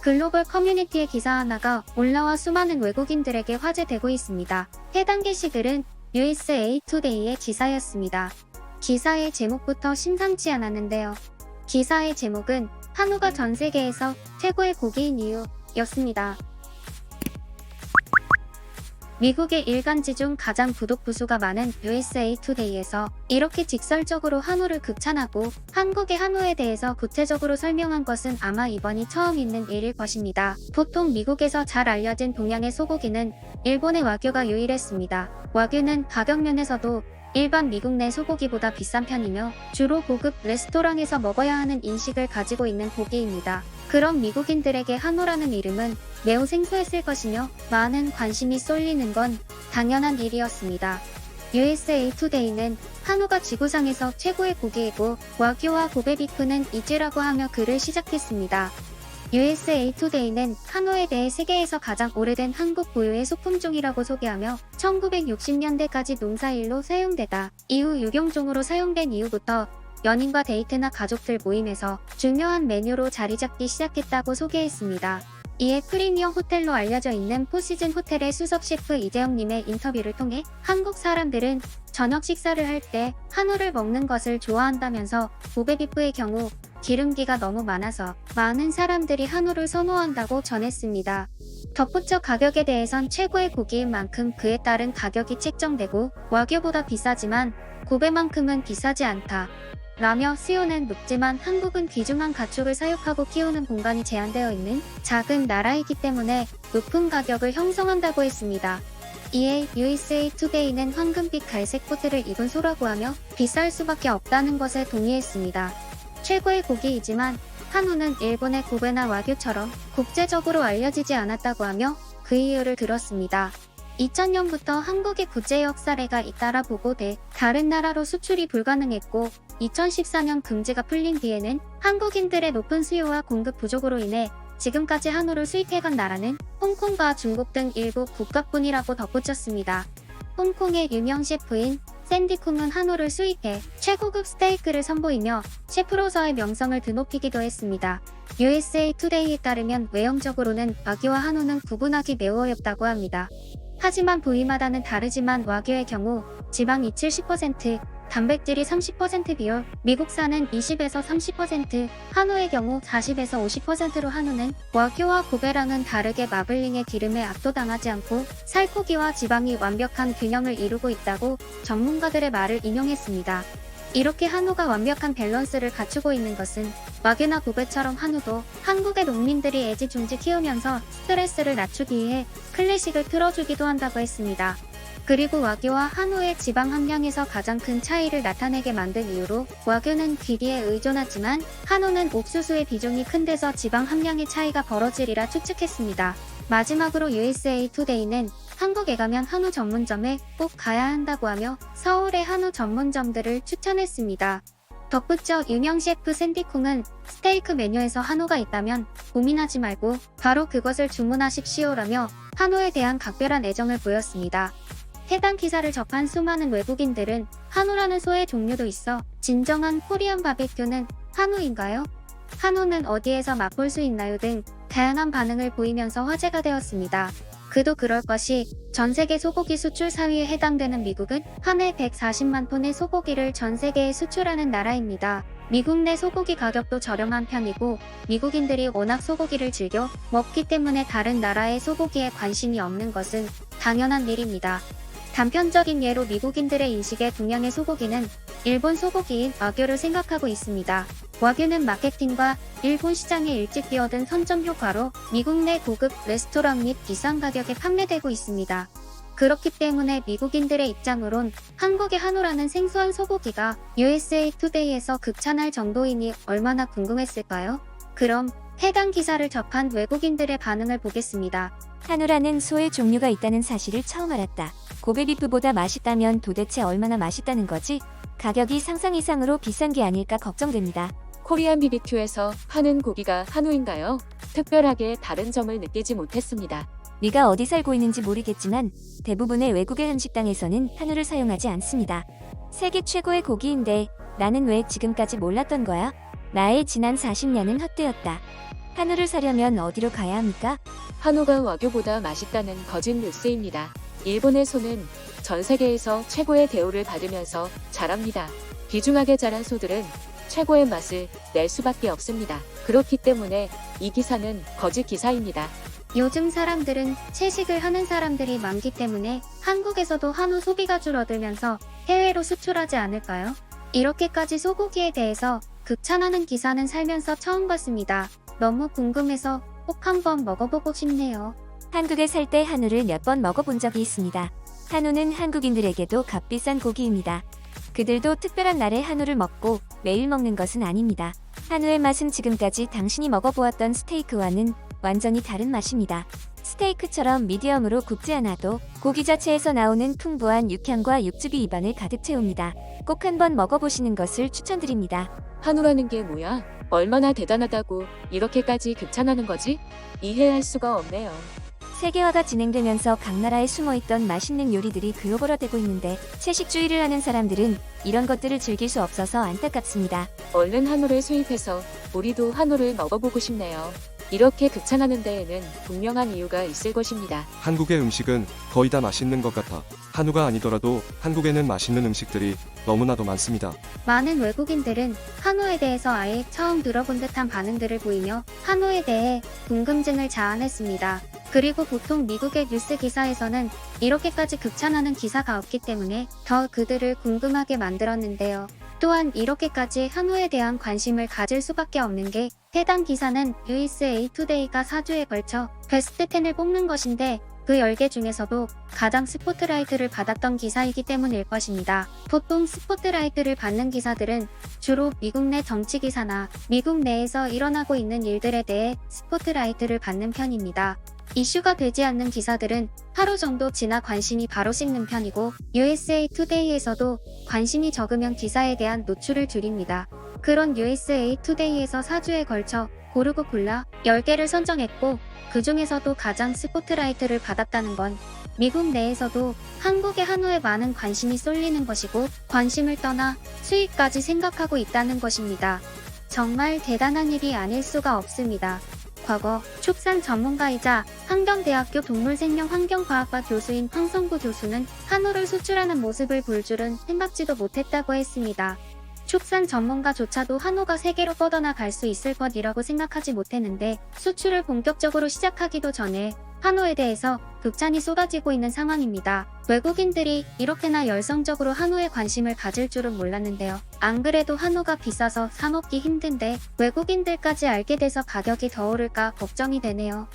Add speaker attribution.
Speaker 1: 글로벌 커뮤니티의 기사 하나가 올라와 수많은 외국인들에게 화제되고 있습니다. 해당 게시글은 USA Today의 기사였습니다. 기사의 제목부터 심상치 않았는데요. 기사의 제목은 한우가 전 세계에서 최고의 고기인 이유였습니다. 미국의 일간지 중 가장 구독 부수가 많은 USA Today에서 이렇게 직설적으로 한우를 극찬하고 한국의 한우에 대해서 구체적으로 설명한 것은 아마 이번이 처음 있는 일일 것입니다. 보통 미국에서 잘 알려진 동양의 소고기는 일본의 와규가 유일했습니다. 와규는 가격 면에서도 일반 미국 내 소고기보다 비싼 편이며 주로 고급 레스토랑에서 먹어야 하는 인식을 가지고 있는 고기입니다. 그런 미국인들에게 한우라는 이름은 매우 생소했을 것이며 많은 관심이 쏠리는 건 당연한 일이었습니다. USA Today는 한우가 지구상에서 최고의 고기이고 와규와 고베비프는 이지라고 하며 글을 시작했습니다. USA Today는 한우에 대해 세계에서 가장 오래된 한국 고유의 소품종이라고 소개하며 1960년대까지 농사일로 사용되다 이후 유경종으로 사용된 이후부터 연인과 데이트나 가족들 모임에서 중요한 메뉴로 자리잡기 시작했다고 소개했습니다. 이에 프리미엄 호텔로 알려져 있는 포시즌 호텔의 수석 셰프 이재영님의 인터뷰를 통해 한국 사람들은 저녁 식사를 할 때 한우를 먹는 것을 좋아한다면서 고베비프의 경우 기름기가 너무 많아서 많은 사람들이 한우를 선호한다고 전했습니다. 덧붙여 가격에 대해선 최고의 고기인 만큼 그에 따른 가격이 책정되고 와규보다 비싸지만 고베만큼은 비싸지 않다. 라며 수요는 높지만 한국은 귀중한 가축을 사육하고 키우는 공간이 제한되어 있는 작은 나라이기 때문에 높은 가격을 형성한다고 했습니다. 이에 USA Today는 황금빛 갈색 코트를 입은 소라고 하며 비쌀 수밖에 없다는 것에 동의했습니다. 최고의 고기이지만 한우는 일본의 고베나 와규처럼 국제적으로 알려지지 않았다고 하며 그 이유를 들었습니다. 2000년부터 한국의 구제역 사례가 잇따라 보고돼 다른 나라로 수출이 불가능했고 2014년 금지가 풀린 뒤에는 한국인들의 높은 수요와 공급 부족으로 인해 지금까지 한우를 수입해간 나라는 홍콩과 중국 등 일부 국가뿐이라고 덧붙였습니다. 홍콩의 유명 셰프인 샌디 쿵은 한우를 수입해 최고급 스테이크를 선보이며 셰프로서의 명성을 드높이기도 했습니다. USA Today에 따르면 외형적으로는 와규와 한우는 구분하기 매우 어렵다고 합니다. 하지만 부위마다는 다르지만 와규의 경우 지방이 70%, 단백질이 30% 비율, 미국산은 20에서 30%, 한우의 경우 40에서 50%로 한우는 와규와 고베랑은 다르게 마블링의 기름에 압도당하지 않고 살코기와 지방이 완벽한 균형을 이루고 있다고 전문가들의 말을 인용했습니다. 이렇게 한우가 완벽한 밸런스를 갖추고 있는 것은 와규나 고베처럼 한우도 한국의 농민들이 애지중지 키우면서 스트레스를 낮추기 위해 클래식을 틀어주기도 한다고 했습니다. 그리고 와규와 한우의 지방 함량에서 가장 큰 차이를 나타내게 만든 이유로 와규는 귀리에 의존하지만 한우는 옥수수의 비중이 큰 데서 지방 함량의 차이가 벌어지리라 추측했습니다. 마지막으로 USA Today는 한국에 가면 한우 전문점에 꼭 가야 한다고 하며 서울의 한우 전문점들을 추천했습니다. 덧붙여 유명 셰프 샌디 쿵은 스테이크 메뉴에서 한우가 있다면 고민하지 말고 바로 그것을 주문하십시오라며 한우에 대한 각별한 애정을 보였습니다. 해당 기사를 접한 수많은 외국인들은 한우라는 소의 종류도 있어 진정한 코리안 바베큐는 한우인가요? 한우는 어디에서 맛볼 수 있나요? 등 다양한 반응을 보이면서 화제가 되었습니다. 그도 그럴 것이 전 세계 소고기 수출 4위에 해당되는 미국은 한 해 140만 톤의 소고기를 전 세계에 수출하는 나라입니다. 미국 내 소고기 가격도 저렴한 편이고 미국인들이 워낙 소고기를 즐겨 먹기 때문에 다른 나라의 소고기에 관심이 없는 것은 당연한 일입니다. 단편적인 예로 미국인들의 인식에 동양의 소고기는 일본 소고기인 와규를 생각하고 있습니다. 와규는 마케팅과 일본 시장에 일찍 뛰어든 선점 효과로 미국 내 고급 레스토랑 및 비싼 가격에 판매되고 있습니다. 그렇기 때문에 미국인들의 입장으론 한국의 한우라는 생소한 소고기가 USA Today에서 극찬할 정도이니 얼마나 궁금했을까요? 그럼 해당 기사를 접한 외국인들의 반응을 보겠습니다.
Speaker 2: 한우라는 소의 종류가 있다는 사실을 처음 알았다. 고베비프보다 맛있다면 도대체 얼마나 맛있다는 거지? 가격이 상상 이상으로 비싼 게 아닐까 걱정됩니다.
Speaker 3: 코리안 BBQ에서 파는 고기가 한우인가요? 특별하게 다른 점을 느끼지 못했습니다.
Speaker 2: 네가 어디 살고 있는지 모르겠지만 대부분의 외국의 한식당에서는 한우를 사용하지 않습니다. 세계 최고의 고기인데 나는 왜 지금까지 몰랐던 거야? 나의 지난 40년은 헛되었다. 한우를 사려면 어디로 가야 합니까?
Speaker 3: 한우가 와규보다 맛있다는 거짓 뉴스입니다. 일본의 소는 전 세계에서 최고의 대우를 받으면서 자랍니다. 귀중하게 자란 소들은 최고의 맛을 낼 수밖에 없습니다. 그렇기 때문에 이 기사는 거짓 기사입니다.
Speaker 1: 요즘 사람들은 채식을 하는 사람들이 많기 때문에 한국에서도 한우 소비가 줄어들면서 해외로 수출하지 않을까요? 이렇게까지 소고기에 대해서 극찬하는 기사는 살면서 처음 봤습니다. 너무 궁금해서 꼭 한번 먹어보고 싶네요.
Speaker 2: 한국에 살 때 한우를 몇 번 먹어본 적이 있습니다. 한우는 한국인들에게도 값비싼 고기입니다. 그들도 특별한 날에 한우를 먹고 매일 먹는 것은 아닙니다. 한우의 맛은 지금까지 당신이 먹어보았던 스테이크와는 완전히 다른 맛입니다. 스테이크처럼 미디엄으로 굽지 않아도 고기 자체에서 나오는 풍부한 육향과 육즙이 입안을 가득 채웁니다. 꼭 한번 먹어보시는 것을 추천드립니다.
Speaker 3: 한우라는 게 뭐야? 얼마나 대단하다고 이렇게까지 극찬하는 거지? 이해할 수가 없네요.
Speaker 2: 세계화가 진행되면서 각 나라에 숨어있던 맛있는 요리들이 글로벌화되고 있는데 채식주의를 하는 사람들은 이런 것들을 즐길 수 없어서 안타깝습니다.
Speaker 3: 얼른 한우를 수입해서 우리도 한우를 먹어보고 싶네요. 이렇게 극찬하는 데에는 분명한 이유가 있을 것입니다.
Speaker 4: 한국의 음식은 거의 다 맛있는 것 같아. 한우가 아니더라도 한국에는 맛있는 음식들이 너무나도 많습니다.
Speaker 1: 많은 외국인들은 한우에 대해서 아예 처음 들어본 듯한 반응들을 보이며 한우에 대해 궁금증을 자아냈습니다. 그리고 보통 미국의 뉴스 기사에서는 이렇게까지 극찬하는 기사가 없기 때문에 더 그들을 궁금하게 만들었는데요. 또한 이렇게까지 한우에 대한 관심을 가질 수밖에 없는 게 해당 기사는 USA 투데이가 4주에 걸쳐 베스트 10을 뽑는 것인데 그 10개 중에서도 가장 스포트라이트를 받았던 기사이기 때문일 것입니다. 보통 스포트라이트를 받는 기사들은 주로 미국 내 정치 기사나 미국 내에서 일어나고 있는 일들에 대해 스포트라이트를 받는 편입니다. 이슈가 되지 않는 기사들은 하루 정도 지나 관심이 바로 식는 편이고 USA 투데이에서도 관심이 적으면 기사에 대한 노출을 줄입니다. 그런 USA 투데이에서 4주에 걸쳐 고르고 골라 10개를 선정했고 그 중에서도 가장 스포트라이트를 받았다는 건 미국 내에서도 한국의 한우에 많은 관심이 쏠리는 것이고 관심을 떠나 수익까지 생각하고 있다는 것입니다. 정말 대단한 일이 아닐 수가 없습니다. 과거 축산 전문가이자 한경대학교 동물생명환경과학과 교수인 황성구 교수는 한우를 수출하는 모습을 볼 줄은 생각지도 못했다고 했습니다. 축산 전문가조차도 한우가 세계로 뻗어나갈 수 있을 것이라고 생각하지 못했는데 수출을 본격적으로 시작하기도 전에 한우에 대해서 극찬이 쏟아지고 있는 상황입니다. 외국인들이 이렇게나 열성적으로 한우에 관심을 가질 줄은 몰랐는데요. 안 그래도 한우가 비싸서 사 먹기 힘든데 외국인들까지 알게 돼서 가격이 더 오를까 걱정이 되네요.